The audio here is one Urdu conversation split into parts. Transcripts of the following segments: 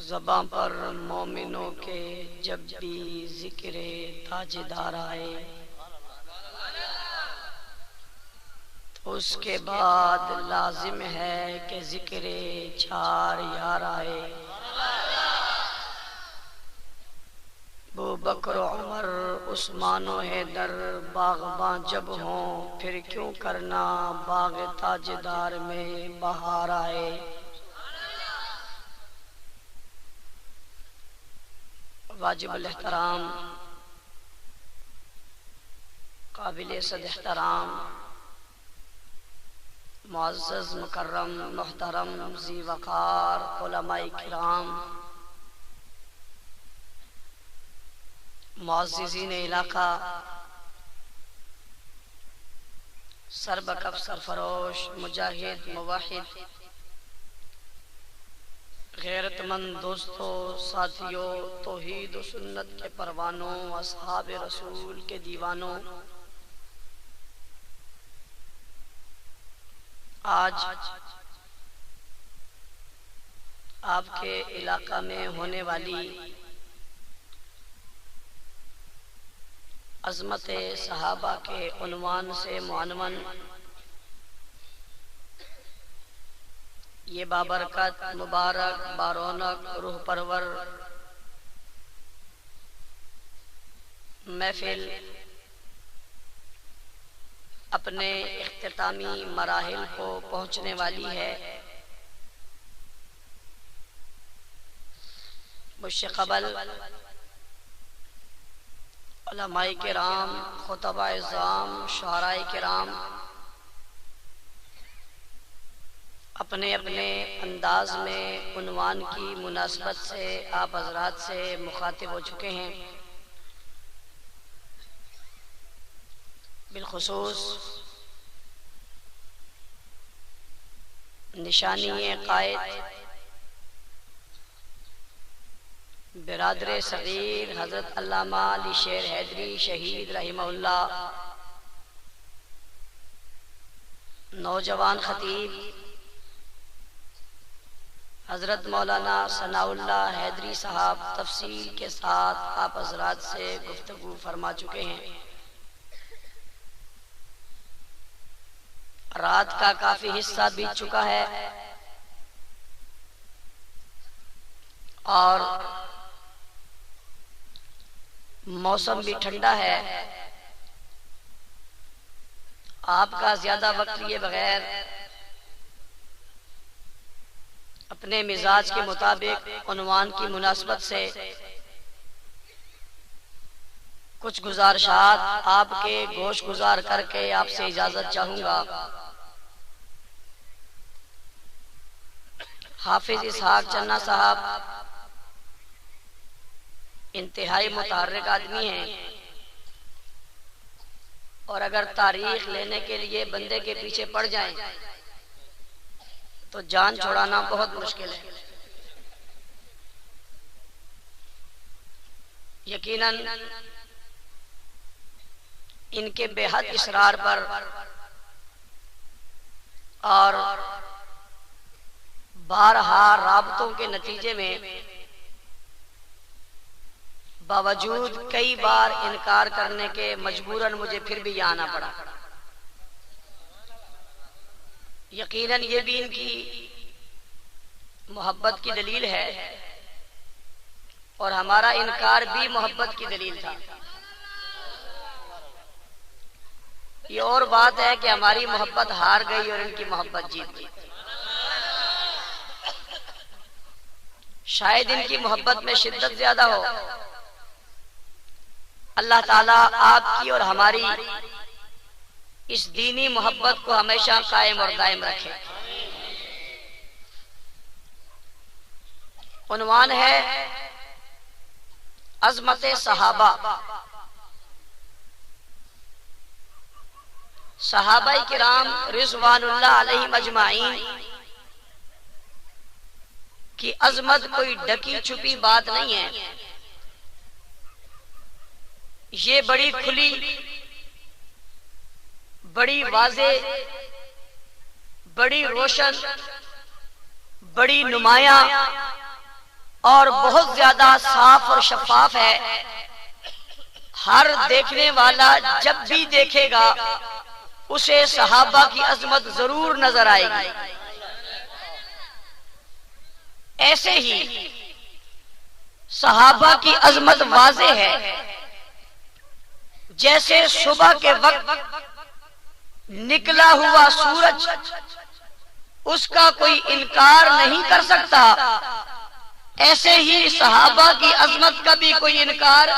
زباں پر مومنوں کے جب بھی ذکر تاجدار آئے تو اس کے بعد لازم ہے کہ ذکر چار یار آئے۔ ابو بکر و عمر عثمان و حیدر باغباں جب ہوں پھر کیوں کرنا باغ تاجدار میں بہار آئے۔ واجب الاحترام قابل صد احترام معزز مکرم محترم ذی وقار علماء کرام، معززین علاقہ، سربکف سرفروش مجاہد موحد غیرت مند دوستو، ساتھیوں، توحید و سنت کے پروانوں، اصحاب رسول کے دیوانوں، آج آپ کے علاقہ میں ہونے والی عظمت صحابہ کے عنوان سے معنون یہ بابرکت مبارک بارونق روح پرور محفل اپنے اختتامی مراحل کو پہنچنے والی ہے۔ مجھ سے قبل علماء کرام، خطباء اعظام، شعراء کرام اپنے اپنے انداز میں عنوان کی مناسبت سے آپ حضرات سے مخاطب ہو چکے ہیں۔ بالخصوص نشانی قائد برادر صغیر حضرت علامہ علی شیر حیدری شہید رحمہ اللہ، نوجوان خطیب حضرت مولانا ثناء اللہ حیدری صاحب تفصیل کے ساتھ آپ حضرات سے گفتگو فرما چکے ہیں۔ رات کا کافی حصہ بیت چکا ہے اور موسم بھی ٹھنڈا ہے۔ آپ کا زیادہ وقت لیے بغیر اپنے مزاج کے مطابق عنوان کی مناسبت سے کچھ گزارشات آپ کے گوش گزار کر کے آپ سے اجازت چاہوں گا۔ حافظ اسحاق چنہ صاحب انتہائی متحرک آدمی ہیں اور اگر تاریخ لینے کے لیے بندے کے پیچھے پڑ جائیں تو جان چھڑانا بہت مشکل ہے۔ یقیناً ان کے بے حد اصرار پر اور بارہا رابطوں کے نتیجے میں باوجود کئی بار انکار کرنے کے مجبوراً مجھے پھر بھی یہاں آنا پڑا۔ یقیناً یہ بھی ان کی محبت کی دلیل ہے اور ہمارا انکار بھی محبت کی دلیل تھا۔ یہ اور بات ہے کہ ہماری محبت ہار گئی اور ان کی محبت جیت گئی۔ شاید ان کی محبت میں شدت زیادہ ہو۔ اللہ تعالیٰ آپ کی اور ہماری اس دینی محبت کو ہمیشہ قائم اور دائم رکھے۔ عنوان ہے عظمت صحابہ۔ صحابہ کرام رضوان اللہ علیہم اجمعین کی عظمت کوئی ڈکی چھپی بات نہیں ہے، یہ بڑی کھلی، بڑی واضح، بڑی روشن، بڑی نمایاں، اور بہت زیادہ صاف اور شفاف ہے. ہر دیکھنے والا جب بھی دیکھے گا اسے صحابہ کی عظمت ضرور نظر آئے گی. ایسے ہی صحابہ کی عظمت واضح ہے. جیسے صبح کے وقت نکلا ہوا سورج اس کا کوئی انکار نہیں کر سکتا، ایسے ہی صحابہ کی عظمت کا بھی کوئی انکار.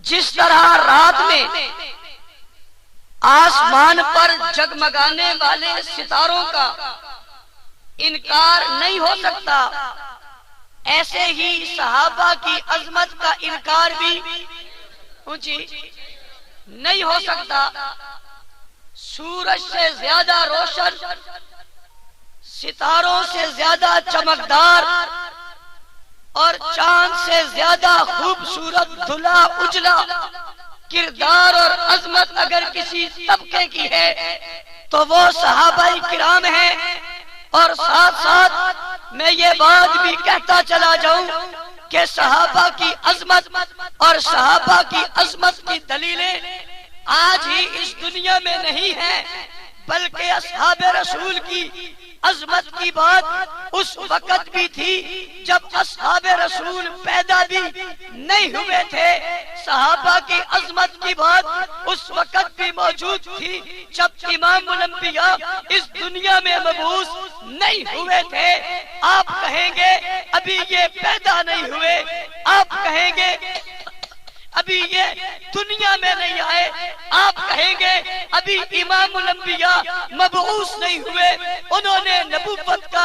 جس طرح رات میں آسمان پر جگمگانے والے ستاروں کا انکار نہیں ہو سکتا، ایسے ہی صحابہ کی عظمت کا انکار بھی نہیں ہو سکتا. سورج سے زیادہ روشن، ستاروں سے زیادہ چمکدار اور چاند سے زیادہ خوبصورت دھلا اجلا کردار اور عظمت اگر کسی طبقے کی ہے تو وہ صحابہ کرام ہیں. اور ساتھ ساتھ میں یہ بات بھی کہتا چلا جاؤں کہ صحابہ کی عظمت اور صحابہ کی عظمت کی دلیلیں آج ہی اس دنیا میں نہیں ہیں، بلکہ اصحاب رسول کی عظمت کی بات اس وقت بھی تھی جب اصحاب رسول پیدا بھی نہیں ہوئے تھے. صحابہ کی عظمت کی بات اس وقت بھی موجود تھی جب امام الانبیاء اس دنیا میں مبعوث نہیں ہوئے تھے. آپ کہیں گے ابھی یہ پیدا نہیں ہوئے، آپ کہیں گے ابھی یہ دنیا میں نہیں آئے، آپ کہیں گے ابھی امام الانبیاء مبعوث نہیں ہوئے، انہوں نے نبوت کا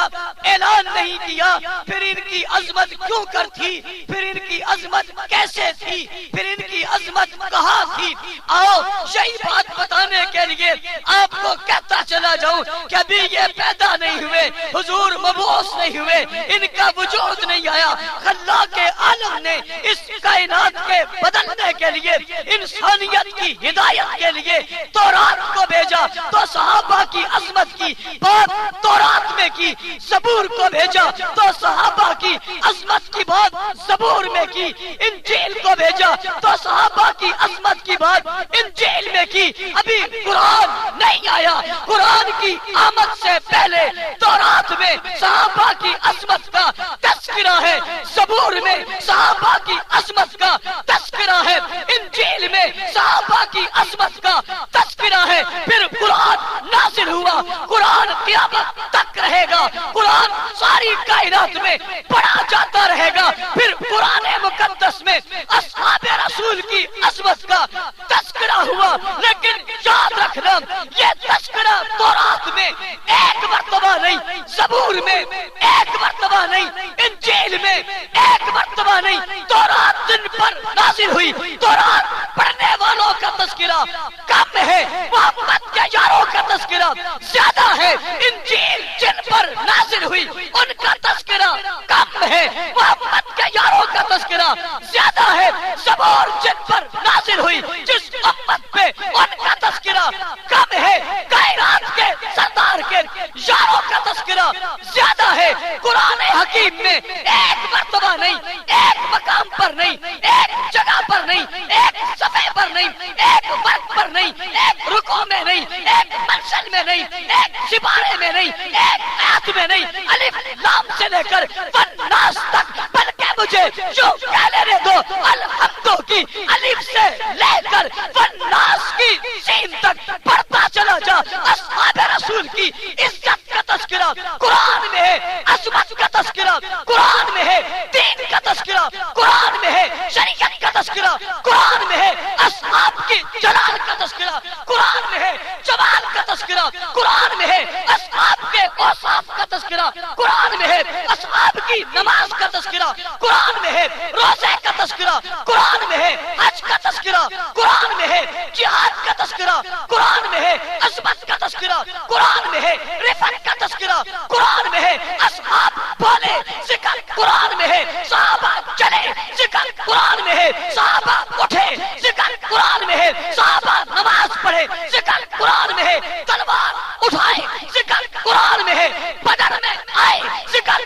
اعلان نہیں کیا، پھر ان کی عظمت کیوں کر تھی، پھر ان کی عظمت کیسے تھی، پھر ان کی عظمت کہاں تھی. آؤ یہی بات بتانے کے لیے آپ کو کہتا چلا جاؤں کہ ابھی یہ پیدا نہیں ہوئے، حضور مبعوث نہیں ہوئے، ان کا وجود نہیں آیا. خلاق عالم نے اس کائنات کے بدلنے کے لیے، انسانیت کی ہدایت کے لیے تورات کو بھیجا تو صحابہ کی عظمت کی بات تورات میں کی. زبور کو بھیجا تو صحابہ کی عظمت کی بات زبور میں کی. انجیل کو بھیجا تو صحابہ کی عظمت کی بات انجیل میں کی. ابھی قرآن نہیں آیا، قرآن کی آمد سے پہلے تورات میں صحابہ کی عظمت کا تذکرہ ہے، زبور میں صحابہ کی عظمت کا تذکرہ ہے، انجیل میں صحابہ کی عظمت کا تذکرہ ہے. پھر قرآن نازل ہوا، قرآن قیامت تک رہے گا، قرآن ساری کائنات میں پڑھا جاتا رہے گا. پھر قرآن مقدس میں اصحاب رسول کی عظمت کا تذکرہ ہوا. لیکن یاد رکھنا یہ تذکرہ تورات میں ایک مرتبہ نہیں، زبور میں ایک مرتبہ نہیں، انجیل میں ایک مرتبہ نہیں. تورات جن پر نازل ہوئی، تورات پڑھنے والوں کا تذکرہ کم ہے، محمد کے یاروں کا تذکرہ زیادہ ہے. انجیل جن پر نازل ہوئی ان کا تذکرہ کم ہے، محمد کے یاروں کا تذکرہ زیادہ ہے. زبور جن پر نازل ہوئی جس امت پہ ان کا تذکرہ کم ہے. کائنات کے سردار کے یاروں کا تذکرہ زیادہ ہے. قرآن حکیم میں ایک مرتبہ نہیں، ایک مقام پر نہیں، ایک جگہ پر نہیں، ایک صفحے پر نہیں، ایک ورق پر نہیں، ایک رکوع میں نہیں، ایک منزل میں نہیں، ایک سپارے میں نہیں، ایک آیت میں نہیں، الف لام سے لے کر والناس تک. بلکہ مجھے جو کہہ لینے دو الحمدو کی الف سے لے کر والناس کی سین تک پڑھتا چلا جا. اصحاب رسول کی عزت کا تذکرہ قرآن میں ہے، عظمت کا تذکرہ قرآن میں ہے، دین کا تذکرہ قرآن میں ہے، شریعت کا تذکرہ قرآن میں ہے، اصحاب کی جلال کا تذکرہ قرآن میں ہے، جمال کا تذکرہ قرآن میں ہے، اصحاب کے اوصاف کا تذکرہ قرآن میں ہے، اصحاب کی نماز کا تذکرہ قرآن میں ہے، روزے کا تذکرہ قرآن میں ہے، حج کا تذکرہ قرآن میں ہے، جہاد کا تذکرہ قرآن میں ہے، عظمت کا تذکرہ قرآن میں ہے، رفعت کا تذکرہ قرآن میں ہے. اصحاب بولے ذکر قرآن میں ہے، صحابہ چلے ذکر قرآن میں ہے، صحابہ اٹھے ذکر قرآن میں ہے، صحابہ نماز پڑھے ذکر قرآن میں ہے، تلوار اٹھائے ذکر قرآن میں ہے، بدر میں آئے ذکر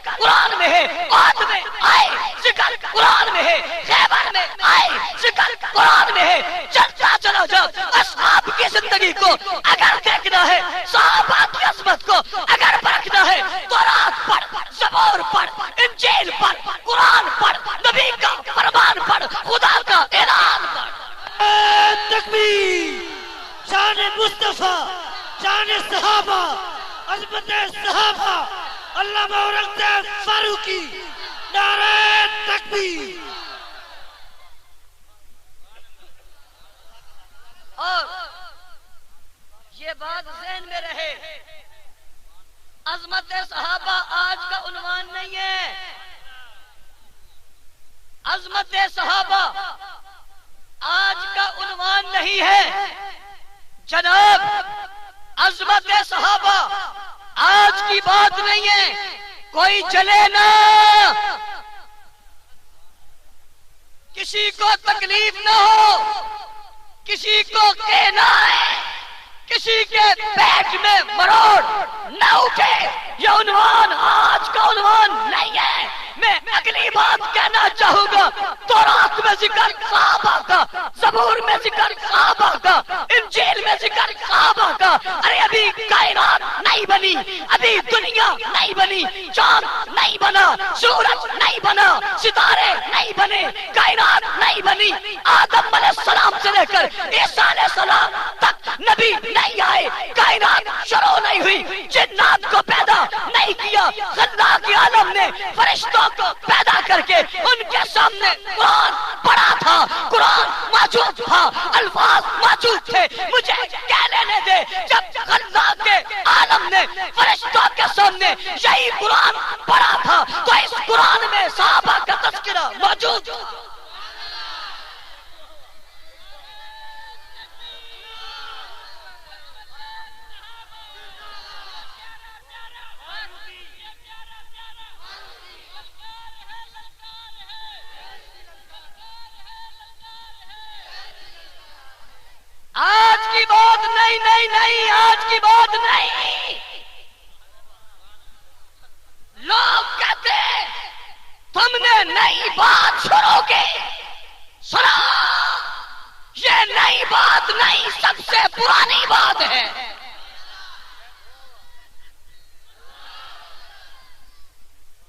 میں ہے چلتا چلا جا. اصحاب کی زندگی کو اگر دیکھنا ہے، صحابہ کی عظمت کو اگر پرکھنا ہے، تورات پڑھ، زبور پڑھ، انجیل پڑھ، قرآن پڑھ، نبی کا فرمان پڑھ، خدا کا اعلان پڑھ. تکبیر. شان مصطفیٰ، شان صحابہ، عظمت صحابہ، علامہ اورنگزیب فاروقی. نعرہ تکبیر. اور یہ بات ذہن میں رہے، عظمت صحابہ آج کا عنوان نہیں ہے. عظمت صحابہ آج کا عنوان نہیں ہے جناب. عظمت صحابہ آج کی بات نہیں ہے. کوئی چلے نہ، کسی کو تکلیف نہ ہو، کسی کو کہنا ہے، کسی کے پیٹ میں مروڑ نہ اٹھے. یہ عنوان آج کا عنوان نہیں ہے. میں اگلی بات کہنا چاہوں گا، تورات میں ذکر صحابہ کا، زبور میں ذکر صحابہ کا، انجیل میں ذکر صحابہ کا. ارے ابھی کائنات نہیں بنی، ابھی دنیا نہیں بنی، چاند نہیں بنا، سورج نہیں بنا، ستارے نہیں بنے، کائنات نہیں بنی. آدم علیہ السلام سے لے کر عیسیٰ علیہ السلام تک نبی نہیں آئے، کائنات شروع نہیں ہوئی، جنات کو پیدا نہیں کیا. خلاق عالم نے فرشتوں کو پیدا کر کے ان کے سامنے قرآن پڑھا تھا. قرآن موجود تھا، الفاظ موجود تھے. مجھے کہہ لینے دے، جب خلاق عالم نے فرشتوں کے سامنے یہی قرآن پڑھا تھا تو اس قرآن میں صحابہ کا تذکرہ موجود تھا. آج کی بات نہیں، نہیں نہیں، آج کی بات نہیں. لوگ کہتے ہیں تم نے نئی بات شروع کی. سنا، یہ نئی بات نہیں، سب سے پرانی بات ہے.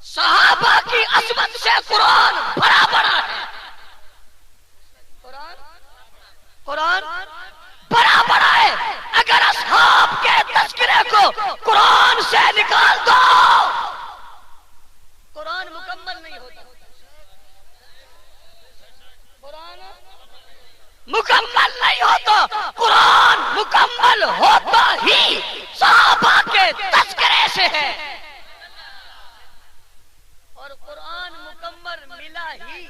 صحابہ کی عظمت سے قرآن بھرا پڑا ہے. قرآن بڑا بڑا ہے. اگر اصحاب کے تذکرے کو قرآن سے نکال دو، قرآن مکمل نہیں ہوتا. قرآن مکمل نہیں ہوتا. قرآن مکمل ہوتا ہی صحابہ کے تذکرے سے ہے، اور قرآن مکمل ملا ہی.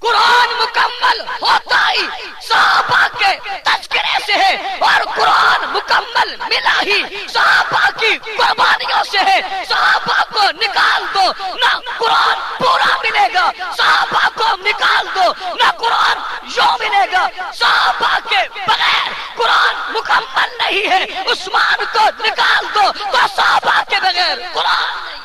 قرآن مکمل ہوتا ہی صحابہ کے تذکرے سے ہے، اور قرآن مکمل ملا ہی صحابہ کی قربانیوں سے ہے. صحابہ کو نکال دو نہ قرآن پورا ملے گا، صحابہ کو نکال دو نہ قرآن یوں ملے گا. صحابہ کے بغیر قرآن مکمل نہیں ہے. عثمان کو نکال دو تو صحابہ کے بغیر قرآن نہیں.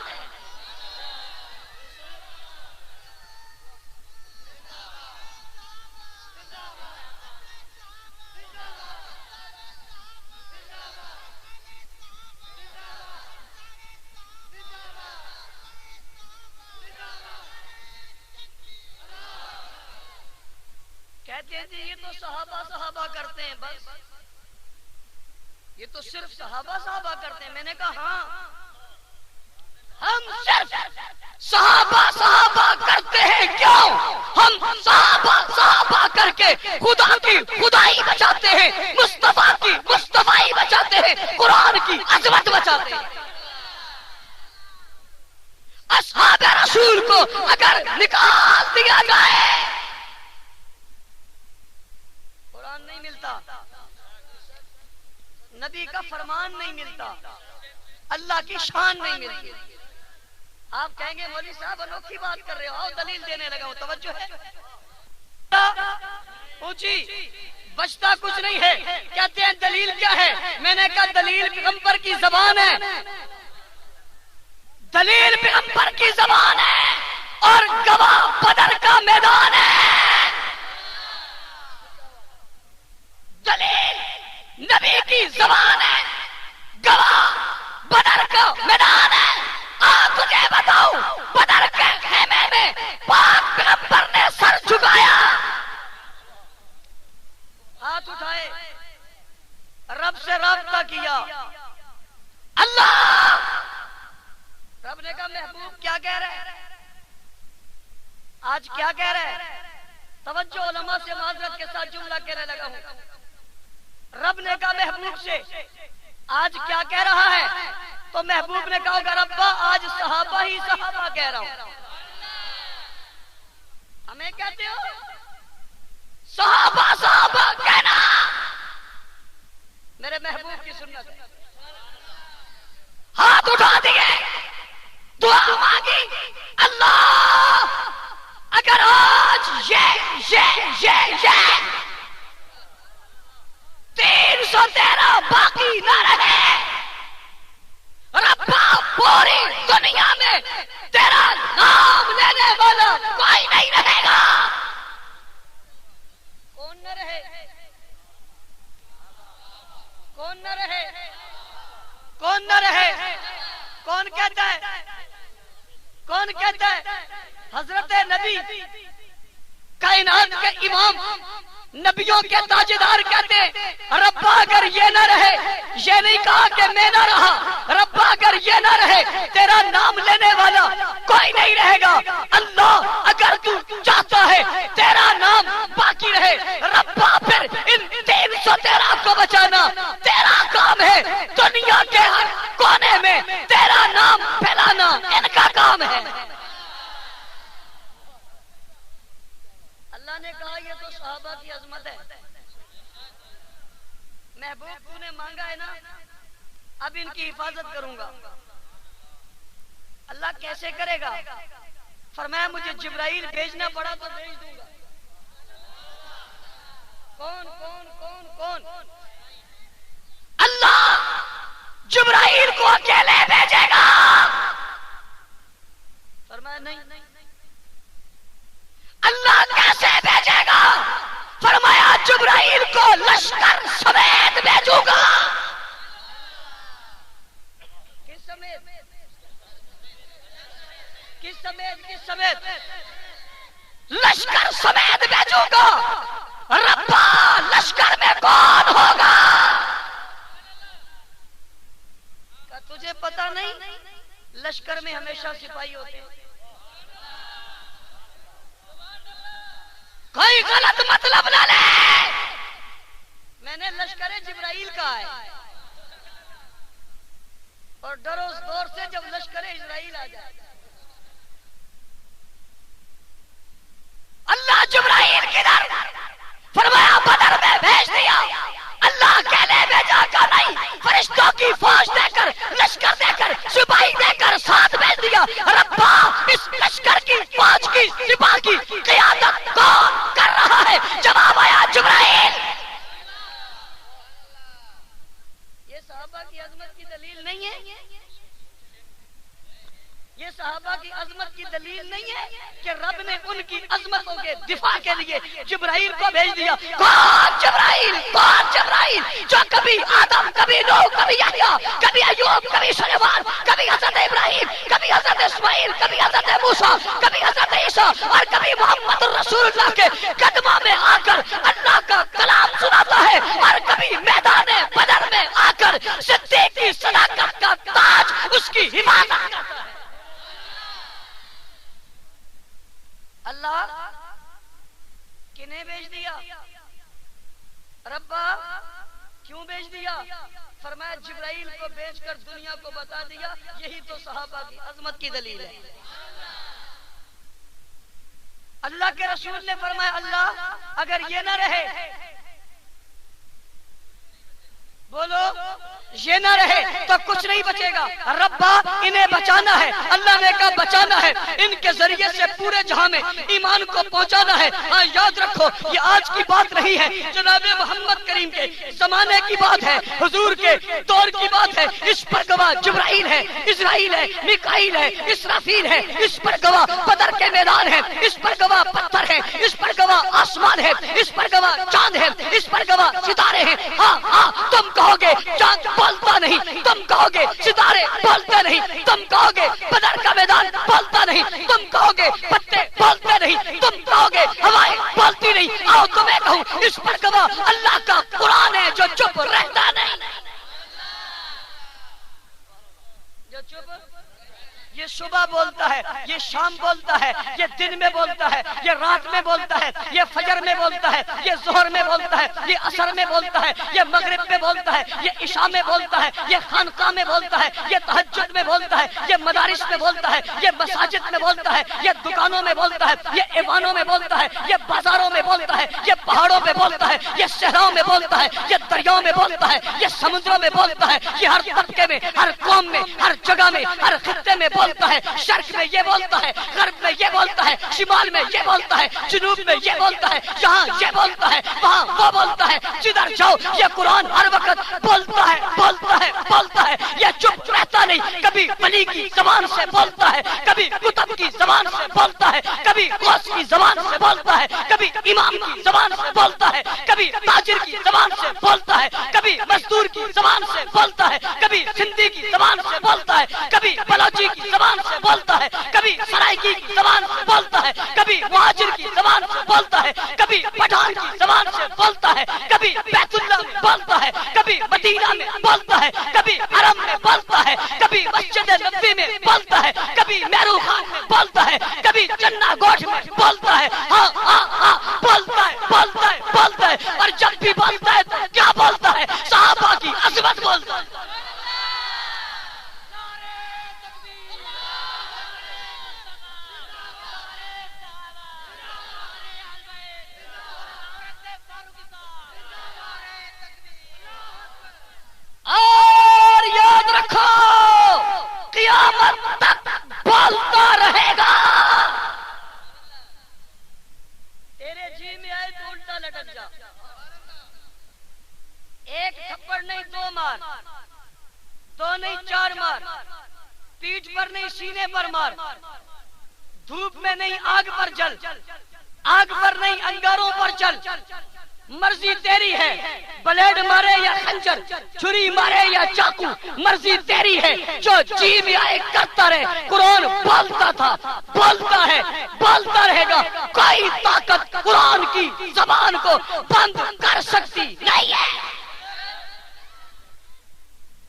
کہتے ہیں یہ تو صحابہ کرتے ہیں، بس یہ تو صرف صحابہ کرتے ہیں. میں نے کہا ہاں، ہم صرف صحابہ کرتے ہیں. کیوں؟ ہم صحابہ کر کے خدا کی خدائی بچاتے ہیں، مصطفیٰ کی مصطفائی بچاتے ہیں، قرآن کی عظمت بچاتے ہیں. اصحاب رسول کو اگر نکال دیا جائے قرآن نہیں ملتا، نبی کا فرمان نہیں ملتا، اللہ کی شان نہیں ملتی. آپ کہیں گے مولوی صاحب انوکھی بات کر رہے ہو، آؤ دلیل دینے لگا ہوں. توجہ ہے اونچی، بچتا کچھ نہیں ہے. کہتے ہیں دلیل کیا ہے؟ میں نے کہا دلیل پیغمبر کی زبان ہے، دلیل پیغمبر کی زبان ہے. اور گواہ بدر کا میدان ہے. دلیل نبی کی زبان ہے، گواہ بدر کا میدان ہے. تجھے بتاؤ بدر کے خیمے میں پاک پیغمبر نے سر جھکایا، ہاتھ اٹھائے، رب سے رابطہ کیا. اللہ رب نے کہا محبوب کیا کہہ رہے ہیں، آج کیا کہہ رہے ہیں؟ توجہ علماء سے معذرت کے ساتھ جملہ کہنے لگا ہوں. رب نے کہا محبوب سے آج کیا کہہ رہا ہے؟ تو محبوب نے کہا ہوگا ربا آج صحابہ ہی صحابہ کہہ رہا ہوں. ہمیں کہتے ہو صحابہ صحابہ کہنا میرے محبوب کی سنت ہے. ہاتھ اٹھا دیے، دعا مانگی، اللہ اگر آج یہ 313 باقی نہ رہے، ربا پوری دنیا میں تیرا نام لینے والا کوئی نہیں رہے گا. کون نہ رہے؟ کون نہ رہے؟ کون نہ رہے؟ کون کہتا ہے؟ کون کہتا ہے؟ حضرت نبی کائنات کے امام، نبیوں کے تاجدار کہتے ہیں ربا اگر یہ نہ رہے، یہ نہیں کہا کہ میں نہ رہا، ربا اگر یہ نہ رہے تیرا نام لینے والا کوئی نہیں رہے گا. اللہ اگر تو چاہتا ہے تیرا نام باقی رہے، ربا پھر ان 313 کو بچانا تیرا کام ہے. دنیا کے ہر کونے میں تیرا نام پھیلانا ان کا کام ہے. اللہ نے کہا یہ تو صحابہ کی عظمت ہے. محبوب تو نے مانگا ہے نا، اب ان کی حفاظت کروں گا. اللہ کیسے کرے گا؟ فرمایا مجھے جبرائیل بھیجنا پڑا تو بھیج دوں گا. کون کون کون کون؟ اللہ جبرائیل کو اکیلے بھیجے گا. فرمایا نہیں. اللہ کیسے بھیجے گا؟ فرمایا جبرائیل کو لشکر سمیت بھیجوں گا. کس سمیت؟ کس سمیت؟ کس سمیت؟ لشکر سمیت بھیجوں گا. ربا لشکر میں کون ہوگا؟ تجھے پتا نہیں لشکر میں ہمیشہ سپاہی ہوتے ہیں. کوئی غلط مطلب نہ لے، میں نے لشکر جبرائیل کہا ہے. اور ڈر اس دور سے جب لشکر اسرائیل آ جائے. اللہ جبرائیل کدھر؟ فرمایا بدر میں بھیج دیا. اللہ اکیلے بھیجا کا نہیں، فرشتوں کی فوج دے کر، لشکر دے کر، سپاہی دے کر ساتھ بھیج دیا. ربا اس لشکر کی فوج کی سپاہ کی قیادت کون کر رہا ہے؟ جواب آیا جبرائیل. یہ صحابہ کی عظمت کی دلیل نہیں ہے؟ یہ صحابہ کی عظمت کی دلیل نہیں ہے کہ رب نے ان کی عظمتوں کے دفاع کے لیے جبرائیل کو بھیج دیا. کون جبرائیل؟ کون جبرائیل جو کبھی آدم، کبھی نوح، کبھی یحییٰ، کبھی ایوب، کبھی سلیمان، کبھی حضرت ابراہیم، کبھی حضرت اسماعیل، کبھی حضرت موسیٰ، کبھی حضرت عیسیٰ اور کبھی محمد رسول اللہ کے قدموں میں آ کر اللہ کا کلام سناتا ہے، اور کبھی میدان بدر میں آ کر صدیق کی صداقت کا تاج اس کی حفاظت کرتا ہے. اللہ کنہیں بھیج دیا؟ ربا کیوں بھیج دیا؟ فرمایا جبرائیل کو بھیج کر دنیا کو بتا دیا. یہی تو صحابہ کی عظمت کی دلیل ہے. اللہ کے رسول نے فرمایا اللہ اگر یہ نہ رہے، بولو یہ نہ رہے تو کچھ نہیں بچے گا. ربا انہیں بچانا ہے. اللہ نے کہا بچانا ہے، ان کے ذریعے سے پورے جہاں میں ایمان کو پہنچانا ہے. ہاں یاد رکھو یہ آج کی بات نہیں ہے، جناب محمد کریم کے زمانے کی بات ہے، حضور کے دور کی بات ہے. اس پر گواہ جبرائیل ہے، اسرائیل ہے، میکائیل ہے، اسرافیل ہے. اس پر گواہ بدر بدر کے میدان ہے، اس پر گواہ پتھر ہے، اس پر گواہ آسمان ہے، اس پر گواہ چاند ہے، اس پر گواہ ستارے ہیں۔ ہاں ہاں تم کہو گے چاند بولتا نہیں، تم کہو گے ستارے بولتے نہیں، تم کہو گے بدر کا میدان بولتا نہیں، تم کہو گے پتے بولتے نہیں، تم کہو گے ہوائیں بولتی نہیں۔ آؤ تمہیں کہوں، اس پر گواہ اللہ کا قرآن ہے جو چپ رہتا نہیں، جو چپ یہ صبح بولتا ہے، یہ شام بولتا ہے، یہ دن میں بولتا ہے، یہ رات میں بولتا ہے، یہ فجر میں بولتا ہے، یہ ظہر میں بولتا ہے، یہ عصر میں بولتا ہے، یہ مغرب میں بولتا ہے، یہ عشاء میں بولتا ہے، یہ خانقاہ میں بولتا ہے، یہ تہجد میں بولتا ہے، یہ مدارس میں بولتا ہے، یہ مساجد میں بولتا ہے، یہ دکانوں میں بولتا ہے، یہ ایوانوں میں بولتا ہے، یہ بازاروں میں بولتا ہے، یہ پہاڑوں میں بولتا ہے، یہ صحراؤں میں بولتا ہے، یہ دریاؤں میں بولتا ہے، یہ سمندروں میں بولتا ہے، یہ ہر طبقے میں، ہر قوم میں، ہر جگہ میں، ہر خطے میں بولتا ہے، شرق میں یہ بولتا ہے، غرب میں یہ بولتا ہے، شمال میں یہ بولتا ہے، جنوب میں یہ بولتا ہے، یہاں یہ بولتا ہے، وہاں وہ بولتا ہے، جدھر جاؤ یہ قرآن ہر وقت بولتا ہے، بولتا ہے، بولتا ہے، یہ چپ رہتا نہیں، کبھی ولی کی زبان سے بولتا ہے، کبھی کتب کی زبان سے بولتا ہے، کبھی غوث کی زبان سے بولتا ہے، کبھی امام کی زبان سے بولتا ہے، کبھی تاجر کی زبان سے بولتا ہے، کبھی مزدور کی زبان سے بولتا ہے، کبھی سندھی کی زبان سے بولتا ہے، کبھی بلوچی کی زبان سے بولتا ہے، کبھی سرائکی کی زبان سے بولتا ہے، کبھی مہاجر کی زبان سے بولتا ہے، کبھی پٹھان کی زبان سے بولتا ہے، کبھی بیت اللہ میں بولتا ہے، کبھی مدینہ میں بولتا ہے، کبھی حرم میں بولتا ہے، کبھی مسجد نبوی میں بولتا ہے، کبھی میرو خان میں بولتا ہے، کبھی چنا گوٹھ میں بولتا ہے، ہاں ہاں ہاں بولتا ہے، بولتا ہے، بولتا ہے، اور جب بھی بولتا ہے تو کیا بولتا ہے؟ صحابہ کی عظمت بولتا ہے۔ اور یاد رکھو قیامت تک بولتا رہے گا۔ تیرے جی میں آئے تو الٹا لٹک جا، ایک تھپڑ نہیں دو مار، دو نہیں چار مار، پیٹھ پر نہیں سینے پر مار، دھوپ میں نہیں آگ پر جل، آگ پر نہیں انگاروں پر چل، مرضی تیری ہے، بلیڈ مارے یا خنجر، چھری مارے یا چاقو، مرضی تیری ہے، جو جی میں آئے کرتا رہے۔ قرآن بولتا تھا، بولتا ہے، بولتا رہے گا، کوئی طاقت قرآن کی زبان کو بند کر سکتی نہیں ہے۔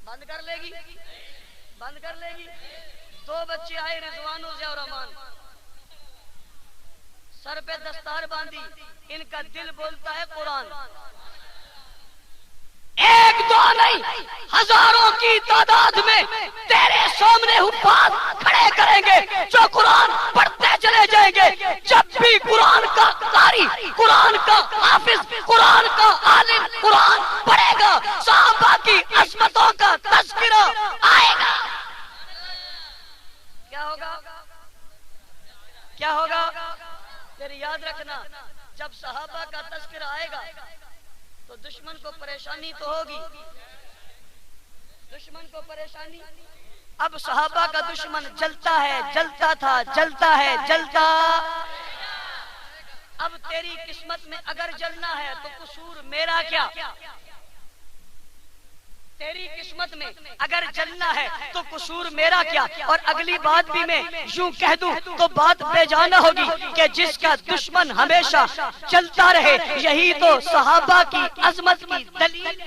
بند کر لے گی، بند کر لے گی۔ دو بچے آئے رضوان و ضیاء الرحمان، سر پہ دستار باندھی، ان کا دل بولتا ہے قرآن۔ ایک دو نہیں، ہزاروں کی تعداد میں تیرے سامنے حفاظ کھڑے کریں گے جو قرآن پڑھتے چلے جائیں گے۔ جب بھی قرآن کا قاری، قرآن کا حافظ، قرآن کا عالم قرآن پڑھے گا، صحابہ کی عظمتوں کا تذکرہ آئے گا۔ کیا ہوگا؟ کیا ہوگا؟ پھر یاد رکھنا، جب صحابہ کا تذکرہ آئے گا تو دشمن کو پریشانی تو ہوگی، دشمن کو پریشانی۔ اب صحابہ کا دشمن جلتا ہے، جلتا تھا، جلتا ہے، جلتا۔ اب تیری قسمت میں اگر جلنا ہے تو قصور میرا کیا؟ تیری قسمت میں اگر جلنا ہے تو قصور میرا کیا؟ اور اگلی بات بھی میں یوں کہہ دوں تو بات بے جانا ہوگی کہ جس کا دشمن ہمیشہ چلتا رہے، یہی تو صحابہ کی عظمت کی دلیل۔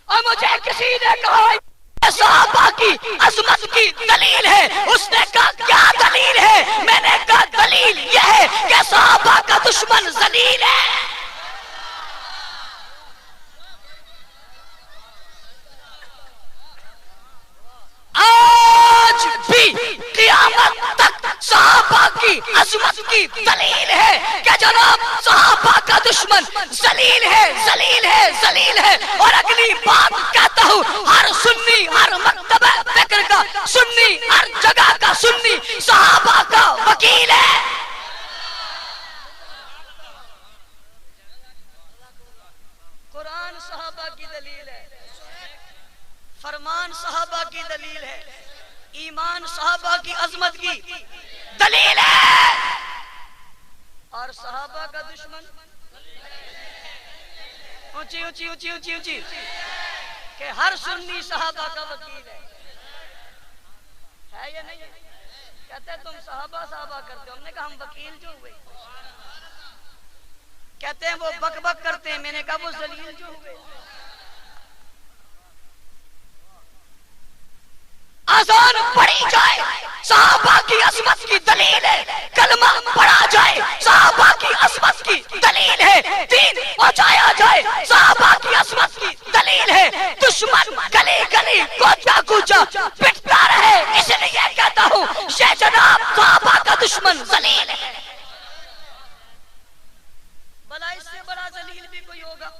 اور مجھے کسی نے کہا صحابہ کی عظمت کی دلیل ہے، اس نے کہا کیا دلیل ہے؟ میں نے کہا دلیل یہ ہے کہ صحابہ کا دشمن ذلیل ہے۔ آج بھی قیامت تک صحابہ کی عظمت کی دلیل ہے کہ جناب صحابہ کا دشمن ذلیل ہے، ذلیل ہے، ذلیل ہے۔ اور اگلی بات کہتا ہوں، ہر سنی، ہر مکتبہ فکر کا سنی، ہر جگہ کا سنی صحابہ کا وکیل ہے۔ قرآن صحابہ کی دلیل ہے، فرمان صحابہ کی دلیل ہے، ایمان صحابہ کی عظمت کی دلیل ہے، اور صحابہ کا دشمن اونچی اونچی اونچی اونچی اونچی کہ ہر سنی صحابہ کا وکیل ہے یا نہیں؟ کہتے ہیں تم صحابہ صحابہ کرتے ہو، ہم نے کہا ہم وکیل جو ہوئے. کہتے ہیں وہ بک بک کرتے ہیں، میں نے کہا وہ ذلیل جو ہوئے. اذان پڑھی جائے صحابہ کی عظمت کی دلیل ہے، کلمہ پڑھا جائے صحابہ کی عظمت کی دلیل ہے، دین پہنچایا جائے صحابہ کی عظمت کی دلیل ہے. دشمن گلی گلی کوچا کوچا پٹتا رہے، اس لیے کہتا ہوں یہ جناب صحابہ کا دشمن ذلیل ہے. بھلا اس سے بڑا ذلیل بھی کوئی ہوگا؟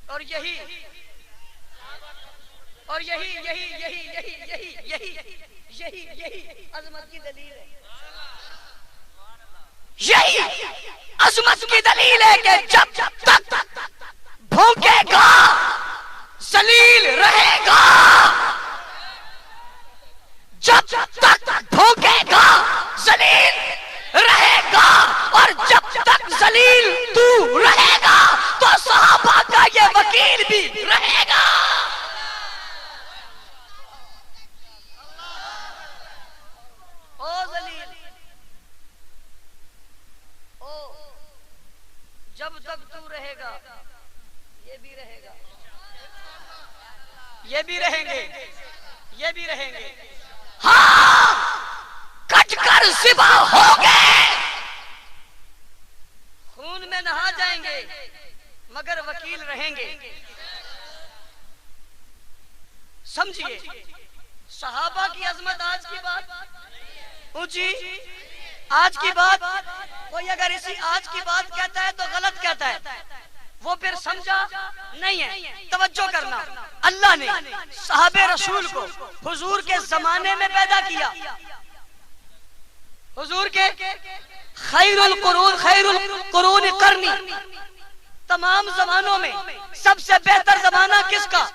اور یہی عظمت کی دلیل ہے، یہی عظمت کی دلیل ہے کہ جب تک بھوکے گا ذلیل رہے گا، جب تک بھوکے گا ذلیل رہے گا، اور جب تک ذلیل تو رہے گا تو صحابہ کا یہ وکیل بھی رہے گا. او ذلیل، او جب تک تو رہے گا یہ بھی رہے گا، یہ بھی رہیں گے، یہ بھی رہیں گے. ہاں کٹ کر ذبح ہو گئے، خون میں نہا جائیں گے، مگر وکیل رہیں گے. سمجھیے صحابہ کی عظمت آج کی بات اونچی، آج کی بات کوئی اگر اسی آج کی بات کہتا ہے تو غلط کہتا ہے، وہ پھر سمجھا نہیں ہے. توجہ کرنا، اللہ نے صحابہ رسول کو حضور کے زمانے میں پیدا کیا. حضور کے خیر القرون قرنی، تمام زمانوں میں سب سے بہتر زمانہ کس کا؟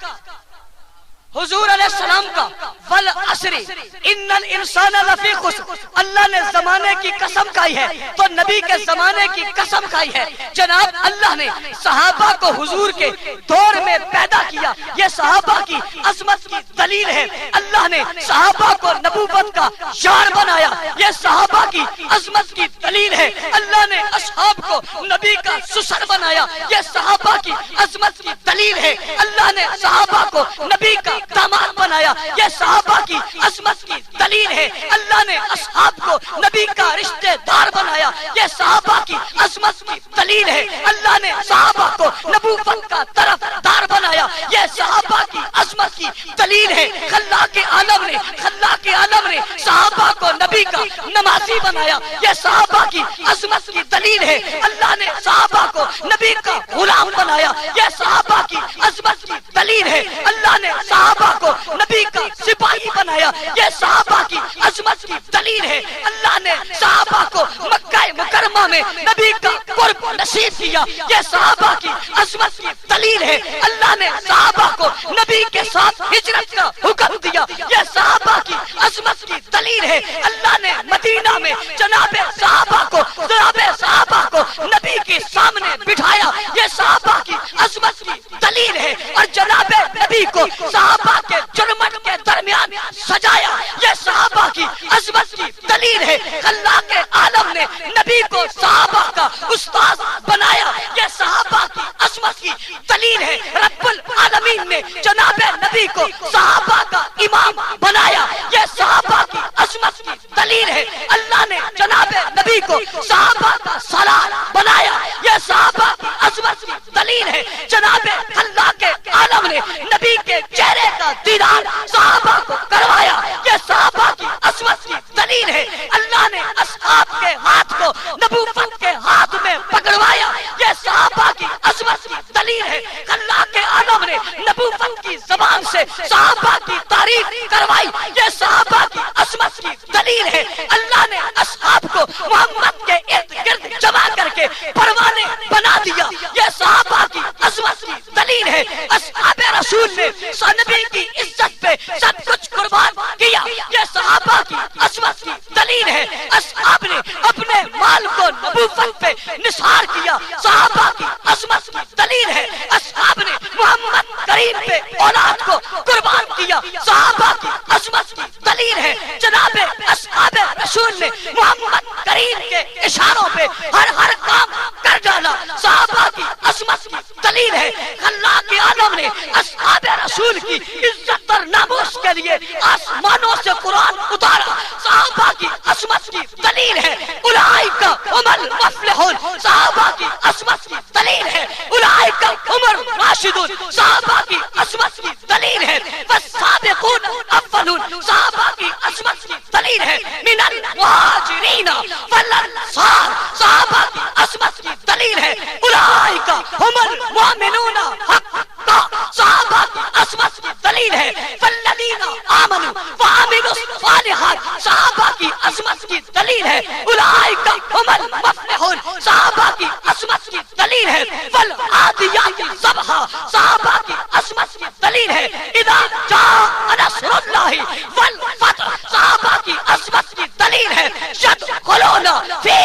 حضور علیہ السلام کا. والعصر ان الانسان لفی خسر، اللہ نے زمانے کی قسم کھائی ہے تو نبی کے زمانے کی قسم کھائی ہے. جناب اللہ نے صحابہ کو حضور کے دور میں پیدا کیا، یہ صحابہ کی عظمت کی دلیل ہے. اللہ نے صحابہ کو نبوت کا یار بنایا، یہ صحابہ کی عظمت کی دلیل ہے. اللہ نے اصحاب کو نبی کا سسر بنایا، یہ صحابہ کی عظمت کی دلیل ہے. اللہ نے صحابہ کو نبی کا داماد بنایا، یہ صحابہ کی عظمت کی دلیل ہے. اللہ نے اصحاب کو نبی کا رشتہ دار بنایا، یہ صحابہ کی عظمت کی دلیل ہے. اللہ نے صحابہ کو نبوت کا طرف دار بنایا، یہ صحابہ کی عظمت کی دلیل ہے. خلاق عالم نے صحابہ کو نبی کا نمازی بنایا، یہ صحابہ کی عظمت کی دلیل ہے. اللہ نے صحابہ کو نبی کا غلام بنایا، یہ صحابہ کی عظمت کی دلیل ہے. اللہ نے صحابہ کو نبی کا سپاہی بنایا، یہ صحابہ کی عظمت کی دلیل ہے. اللہ نے صحابہ کو مکہ مکرمہ میں نبی کا قرب نصیب کیا، یہ صحابہ کی عظمت کی دلیل ہے. اللہ نے صحابہ کو نبی کے ساتھ ہجرت کا حکم دیا، یہ صحابہ کی عظمت کی دلیل ہے. اللہ نے مدینہ میں جناب صحابہ کو نبی کے سامنے بٹھایا، یہ صحابہ کی عظمت کی دلیل ہے. اور جناب نبی کو صحابہ کے جرمٹ کے درمیان سجایا، یہ صحابہ کی عظمت کی دلیل ہے. اللہ کے عالم نے نبی کو صحابہ کا استاد بنایا، یہ صحابہ کی عظمت کی دلیل ہے. رب العالمین نے جناب نبی کو صحابہ کا امام بنایا، یہ صحابہ کی عظمت کی دلیل ہے. اللہ نے جناب نبی کو صحابہ کا سالار بنایا، یہ صحابہ کی عظمت کی دلیل ہے. جناب اللہ کے عالم نے نبی کے چہرے کا دیدار صحابہ کو کروایا، یہ صحابہ کی عظمت کی دلیل ہے. اللہ نے اصحاب کے ہاتھ کو نبوت کے ہاتھ میں پکڑوایا، یہ صحابہ کی عظمت کی دلیل ہے. اللہ کے عالم نے نبوت کی زبان سے صحابہ کی تعریف کروائی، یہ صحابہ کی عظمت کی دلیل ہے اللہ نے اصحاب کو محمد کے ارد گرد جمع کر کے پروانے بنا دیا، یہ صحابہ کی عظمت کی دلیل ہے۔ اصحاب رسول نے نبی کی عزت پہ سب کچھ قربان کیا، یہ صحابہ کی عظمت کی دلیل ہے۔ اصحاب نے اپنے مال کو نبوت پہ نثار کیا، صحابہ کی عظمت کی دلیل ہے۔ اصحاب نے محمد کریم پہ اولاد کو قربان کیا، صحابہ کی عظمت کی دلیل ہے۔ جناب اصحاب رسول نے محمد کریم کے اشاروں پہ ہر کام کر ڈالا، صحابہ کی عظمت کی دلیل ہے۔ اللہ کے عالم نے اصحاب رسول کی عزت اور ناموس کے لیے آسمانوں سے قرآن اتارا، صحابہ کی عظمت کی دلیل ہے۔ اولئک هم المفلحون، صحابہ کی عظمت کی دلیل ہے۔ اولئک هم الراشدون، صحابہ کی عظمت کی دلیل ہے۔ والسابقون الاولون، صحابہ کی عظمت کی دلیل ہے۔ من المہاجرین والانصار، صحابہ کی عظمت کی دلیل ہے۔ اولئک هم المؤمنون حقا، صحابہ کی عظمت کی دلیل ہے۔ والذین آمنوا وعملوا الصالحات، صحابہ کی عظمت کی دلیل ہے۔ اولئک هم المفلحون، صحابہ کی عظمت کی دلیل ہے۔ والعادیات ضبحا، صحابہ کی عظمت کی دلیل ہے۔ اذا جاء نصر اللہ والفتح، صحابہ کی عظمت کی دلیل ہے۔ يدخلون فی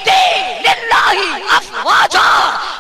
دین اللہ افواجا،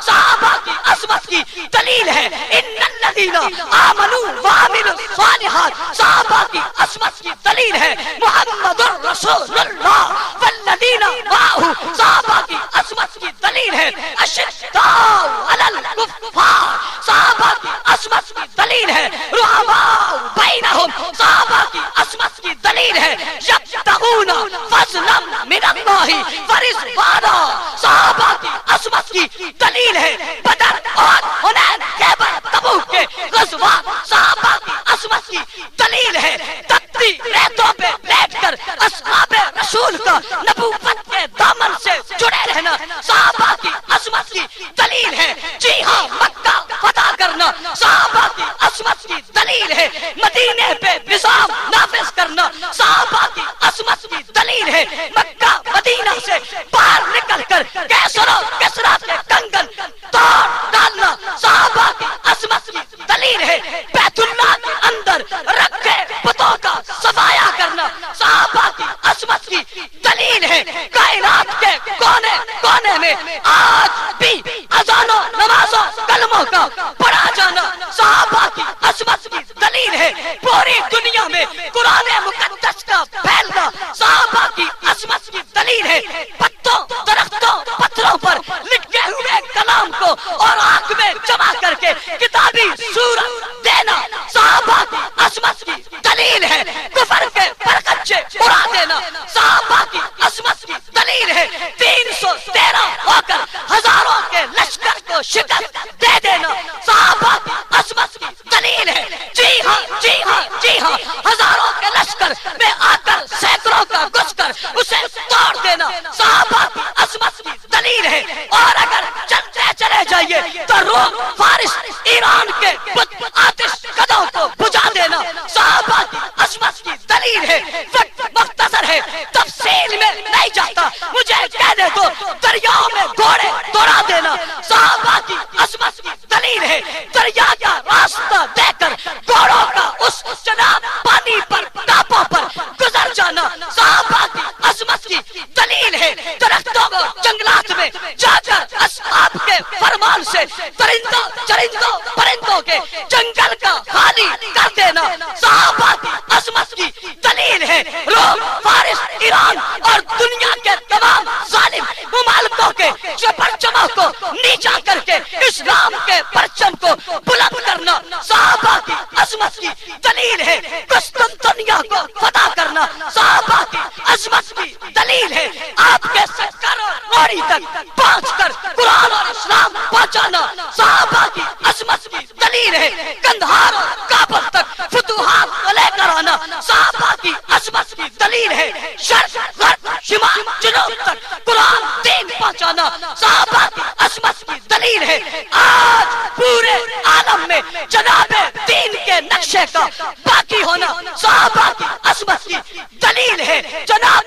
صحابہ کی عظمت کی دلیل ہے۔ ان الذین آمنوا وعملوا الصالحات، صحابہ کی عظمت کی دلیل ہے۔ محمد رسول اللہ والذین معه، صحابہ کی عظمت کی دلیل ہے۔ اشداء علی الکفار، صحابہ کی عظمت کی دلیل ہے۔ رحماء بینہم، صحابہ کی عظمت کی دلیل ہے۔ یبتغون فضلا من اللہ ورضوانا، صحابہ کی عظمت کی دلیل ہے۔ بدر اور حنین خیبر تبوک کے غزوات، صحابہ کی عظمت کی دلیل ہے۔ تپتی ریتوں پہ بیٹھ کر اصحاب رسول کا نبوت کے دامن سے جڑے رہنا، صحابہ کی عظمت کی دلیل ہے۔ جی ہاں، مکہ فتح کرنا صحابہ کی عظمت کی دلیل ہے۔ مدینے پہ نظام نافذ کرنا صحابہ کی عظمت کی دلیل ہے۔ مکہ مدینہ سے باہر نکل کر کیسر و کسریٰ کے کنگن توڑ ڈالنا صحابہ کی عظمت کی دلیل ہے۔ بیت اللہ کے اندر رکھے بتوں کا صفایا کرنا صحابہ کی عظمت کی دلیل ہے۔ کائنات کے کونے کونے میں آج بھی اذانوں نمازوں کلموں کا پڑھا جانا صحابہ کی عظمت کی دلیل ہے۔ پوری دنیا میں قرآن مقدس کا پھیلنا صحابہ کی عظمت کی دلیل ہے۔ پتوں درختوں پتھروں پر لکھے ہوئے کلام کو اور آنکھ میں جمع کر کے کتابی صورت دینا صحابہ کی عظمت کی دلیل ہے۔ کفر کے پرکچے اڑا دینا صحابہ کی عظمت کی دلیل ہے۔ 313 ہو کر ہزاروں کے لشکر کو شکست دے دینا صحابہ کی عظمت کی دلیل ہے۔ جی ہاں جی ہاں جی ہاں، ہزاروں کے لشکر میں آ کر سینکڑوں کا گھس کر اسے توڑ دینا صحابہ کی عظمت کی دلیل ہے۔ اور اگر چلتے چلے جائیے تو روم فارس ایران کے بت آتش قدوں کو بجھا دینا صحابہ کی عظمت کی دلیل ہے۔ وقت مختصر ہے، تفصیل میں نہیں جاتا، مجھے کہنے دو، دریاؤں میں گھوڑے دوڑا دینا صحابہ کی عظمت کی دلیل ہے۔ دریا کا راستہ دے کر گھوڑوں کا اس جناب پانی پر ٹاپوں پر گزر جانا صحابہ کی عظمت کی دلیل ہے۔ درختوں اور جنگلات میں جا کر اصحاب کے فرمان سے درندوں چرندوں پرندوں کے جنگل کا خالی کر دینا صحابہ کی عظمت کی دلیل ہے۔ روم فارس ایران اور دنیا کے تمام ظالم ممالکوں کے پرچموں کو نیچا کر کے اسلام کے پرچم کو بلند کرنا صحابہ کی عظمت کی دلیل ہے۔ قسطنطنیہ کو فتح کرنا صحابہ کی عظمت کی دلیل ہے۔ آپ کے سکر اور روڑی تک پہنچ کر قرآن اور اسلام پہنچانا صحابہ کی عظمت کی دلیل ہے۔ کندھار اور کابل تک فتوحات کو لے کر آنا صحابہ کی عظمت کی دلیل ہے۔ شرق غرب شمال جنوب تک قرآن دین پہنچانا صحابہ کی عظمت کی دلیل ہے۔ آج پورے عالم میں جناب دین کے نقشے کا باقی ہونا صحابہ کی عظمت کی دلیل ہے۔ جناب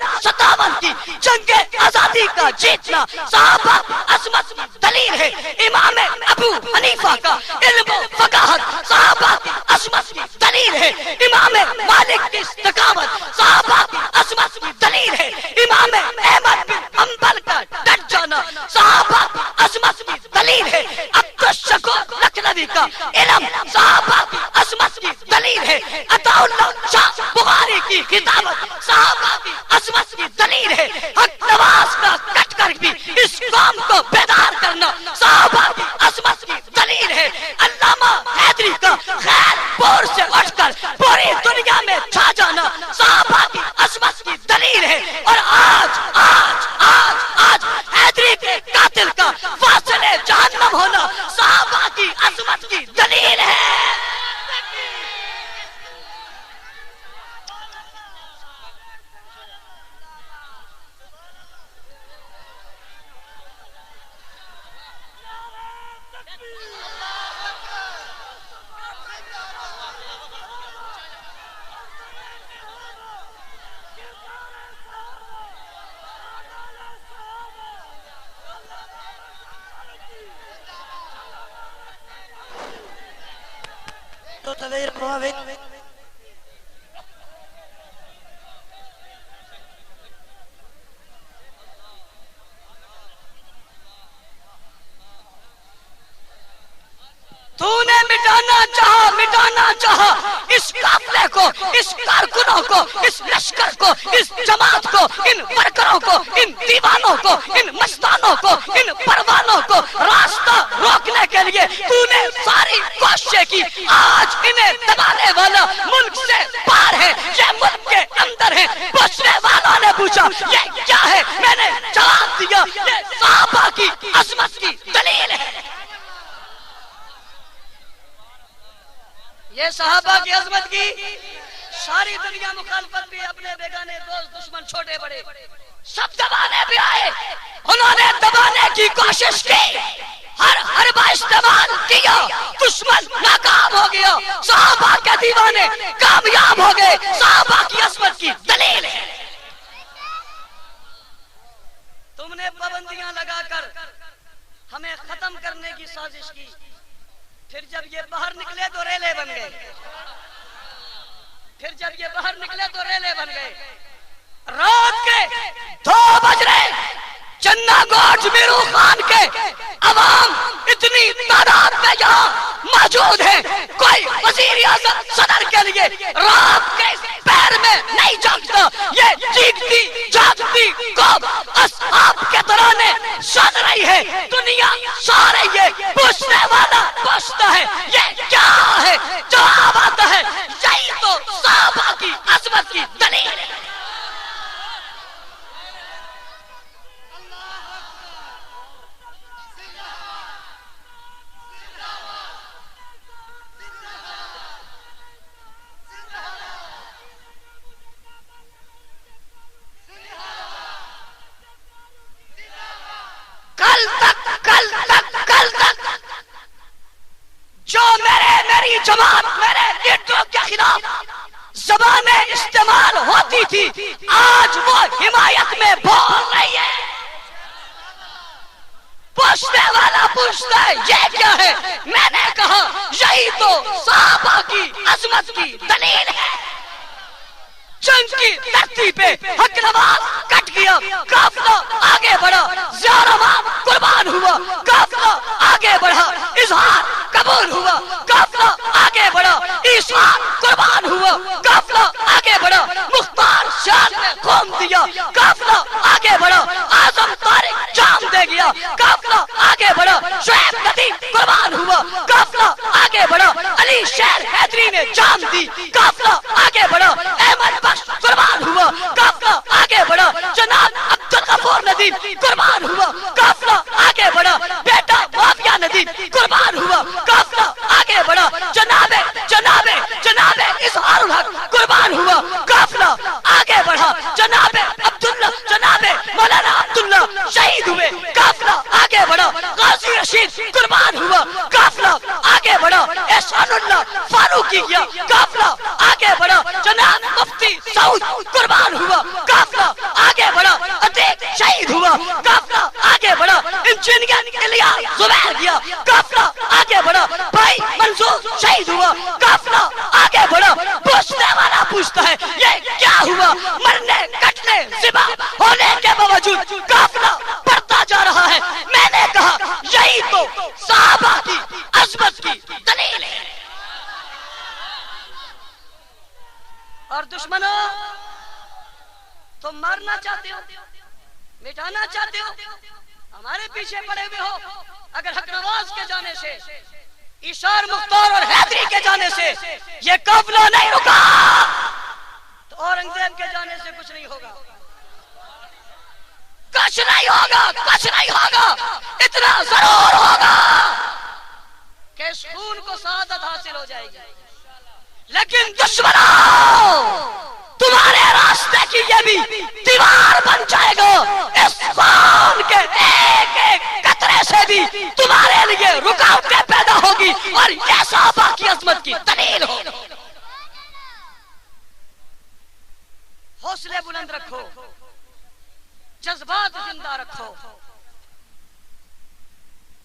جنگ آزادی کا جیتنا صحابہ عظمت کی دلیل ہے، امام ابو حنیفہ کا علم و فقاہت صحابہ کی عظمت کی دلیل ہے، امام مالک کی استقامت صحابہ کی عظمت کی دلیل ہے، امام احمد بن حنبل کا ڈٹ جانا صحابہ کی عظمت کی دلیل ہے، عبدالشکور لکھنوی کا علم صحابہ کی عظمت کی دلیل ہے، عطا اللہ شاہ بخاری کی کتابت صحابہ کی عظمت کی دلیل ہے، حق نواز کا کٹ کر بھی اس قوم کو بیدار کرنا صحابہ کی عظمت کی دلیل ہے، علامہ حیدری کا خیر پور سے اٹھ کر پوری دنیا میں چھا جانا صحابہ کی عظمت کی دلیل ہے، اور آج آج آج آج حیدری کے قاتل کا فاصل جہنم ہونا صحابہ کی عظمت کی دلیل ہے۔ تو تغیر موافق تو نے مٹانا چاہا اس قافلے کو، اس کارکنوں کو، اس لشکر کو، اس جماعت کو، ان ورکروں کو، ان دیوانوں کو، ان مستانوں کو، ان پروانوں کو راستہ روکنے کے لیے تو نے ساری کوششیں کی۔ آج انہیں دبانے والا ملک سے باہر ہے، یہ ملک کے اندر ہے۔ پوچھنے والوں نے پوچھا یہ کیا ہے، میں نے جواب دیا یہ صحابہ کی عظمت کی دلیل ہے۔ یہ صحابہ کی عظمت کی ساری دنیا مخالفت بھی، اپنے بیگانے دوست دشمن چھوٹے بڑے سب دبانے بھی آئے، انہوں نے دبانے کی کوشش کی، ہر حربہ استعمال کیا، دشمن ناکام ہو گیا، صحابہ کے دیوانے کامیاب ہو گئے، صحابہ کی عظمت کی دلیل ہے۔ تم نے پابندیاں لگا کر ہمیں ختم کرنے کی سازش کی، پھر جب یہ باہر نکلے تو ریلے بن گئے، پھر جب یہ باہر نکلے تو ریلے بن گئے۔ رات کے 2 بج رہے، چنا گوٹ میرو خان کے عوام اتنی تعداد میں یہاں موجود ہیں، کوئی وزیر اعظم صدر کے لیے رات کے پیر میں نہیں جاگتا، یہ چیختی جاگتی قوم اصحاب کے ترانے سن رہی ہے، دنیا سو رہی ہے، پوچھنے والا پوچھتا ہے یہ کیا ہے، جواب آتا ہے یہی تو صحابہ کی عظمت کی دلیل ہے۔ کل تک جو میری جماعت میرے لیڈروں کے خلاف زبانیں استعمال ہوتی تھی، آج وہ حمایت میں بول رہی ہے۔ پوچھنے والا پوچھتا ہے یہ کیا ہے، میں نے کہا یہی تو صحابہ کی عظمت کی دلیل ہے۔ جنگ کی دھرتی پہ حق نواز کٹ گیا، قافلہ آگے بڑھا، زیارہواں قربان ہوا، قافلہ آگے بڑھا، اظہار قبول ہوا، قافلہ آگے بڑھا، عیسیٰ قربان ہوا، قافلہ آگے بڑھا، مختار شان نے خون دیا، قافلہ آگے بڑھا، اعظم طارق جام دے گیا، قافلہ آگے بڑھا، شعیب ندی قربان ہوا، قافلہ آگے بڑھا، علی شیر حیدری نے جام دی، قافلہ آگے بڑھا، احمد بخش قربان ہوا، قافلہ آگے بڑھا، جناب عبدالغفور ندیم قربان ہوا، قافلہ آگے بڑھا، بیٹا معاویہ ندیم قربان ہوا، قافلہ آگے بڑھا، جناب اظہار الحق قربان ہوا، قافلہ آگے بڑھا، جناب عبداللہ جناب مولانا عبداللہ شہید ہوئے، قافلہ آگے بڑھا، غازی رشید قربان ہوا، قافلہ آگے بڑھا، احسان اللہ فاروقی گیا، قافلہ آگے بڑھا، جناب مفتی سعود قربان ہوا، قافلہ آگے بڑھا، عتیق تم مارنا چاہتے ہو، مٹانا چاہتے ہو، ہمارے پیچھے پڑے ہوئے ہو. اگر حق نواز کے جانے سے، اشار مختار اور حیدری کے جانے سے یہ قافلہ نہیں رکا تو اورنگزیب کے جانے سے کچھ نہیں ہوگا. کچھ نہیں ہوگا، کچھ نہیں ہوگا. اتنا ضرور ہوگا کہ اس خون کو سعادت حاصل ہو جائے گی. لیکن دشمنوں، تمہارے راستے کی یہ بھی دیوار بن جائے گا. اس خون کے ایک ایک قطرے سے بھی تمہارے لیے رکاوٹیں پیدا ہوگی اور یہ صحابہ کی عظمت کی دلیل ہوگی. حوصلے بلند رکھو، جذبات زندہ رکھو،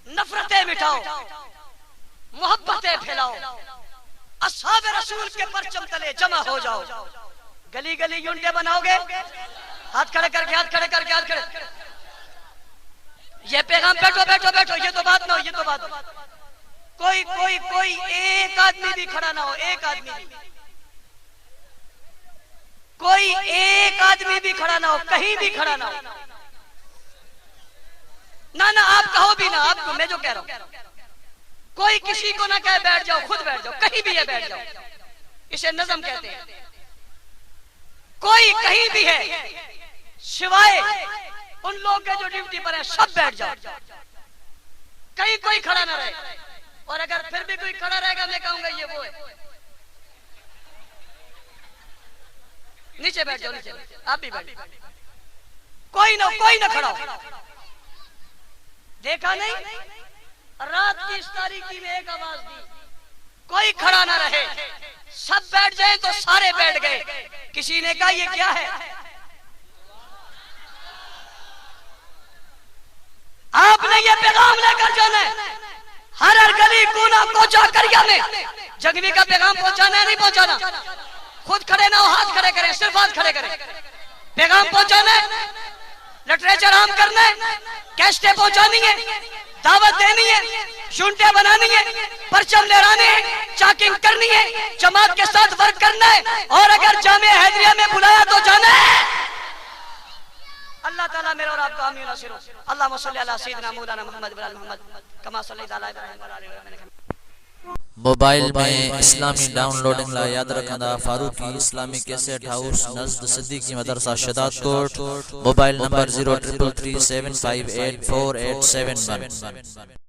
نفرتیں مٹاؤ، محبتیں پھیلاؤ، اصحاب رسول کے پرچم تلے جمع ہو جاؤ. گلی گلی یونٹیں بناؤ گے، ہاتھ کھڑے کر کے، ہاتھ کھڑے کر کے، ہاتھ کھڑے. یہ پیغام، بیٹھو بیٹھو بیٹھو، یہ تو بات نہ ہو، یہ تو بات ہو. کوئی کوئی کوئی ایک آدمی بھی کھڑا نہ ہو، ایک آدمی بھی، کوئی ایک آدمی بھی کھڑا نہ ہو، کہیں بھی کھڑا نہ ہو. نہ آپ کہو بھی نہ، آپ کو میں جو کہہ رہا ہوں، کوئی کسی کو نہ کہے بیٹھ جاؤ، خود بیٹھ جاؤ، کہیں بھی ہے بیٹھ جاؤ. اسے نظم کہتے ہیں. کوئی کہیں بھی ہے سوائے ان لوگ کے جو ڈیوٹی پر ہیں، سب بیٹھ جاؤ. کہیں کوئی کھڑا نہ رہے. اور اگر پھر بھی کوئی کھڑا رہے گا میں کہوں گا یہ وہ ہے. نیچے بیٹھ جاؤ، نیچے آپ بھی بیٹھ. کوئی نہ کھڑا ہو. دیکھا نہیں رات کی اس تاریکی میں ایک آواز دی، کوئی کھڑا نہ رہے، سب بیٹھ جائیں تو سارے بیٹھ گئے. کسی نے کہا یہ کیا ہے؟ آپ نے یہ پیغام لے کر جانا ہے. ہر گلی کونا کوچا کریا میں جنگوی کا پیغام پہنچانا ہے، نہیں پہنچانا. خود کھڑے نہ ہو، ہاتھ کھڑے کریں، صرف ہاتھ کھڑے کریں. پیغام پہنچانا ہے، لٹریچر عام کرنا ہے، کیسٹیں پہنچانی ہے، دعوت دینی ہے، یونٹیں بنانی ہے، پرچم لہرانے ہیں، چاکنگ کرنی ہے، جماعت کے ساتھ ورک کرنا ہے. اور اگر جامعہ حیدریہ میں بلایا تو جانا ہے. اللہ تعالیٰ میرے اور آپ کو آمین ناصر ہو. اللہم صلی علی سیدنا مولانا محمد بن محمد کما صلیت علی ابراہیم وعلی آل ابراہیم. موبائل میں اسلامی ڈاؤن لوڈنگ لا یاد رکھنا فاروقی اسلامی کیسٹ ہاؤس نزد صدیقی مدرسہ شداد کوٹ. Mobile number 0333758487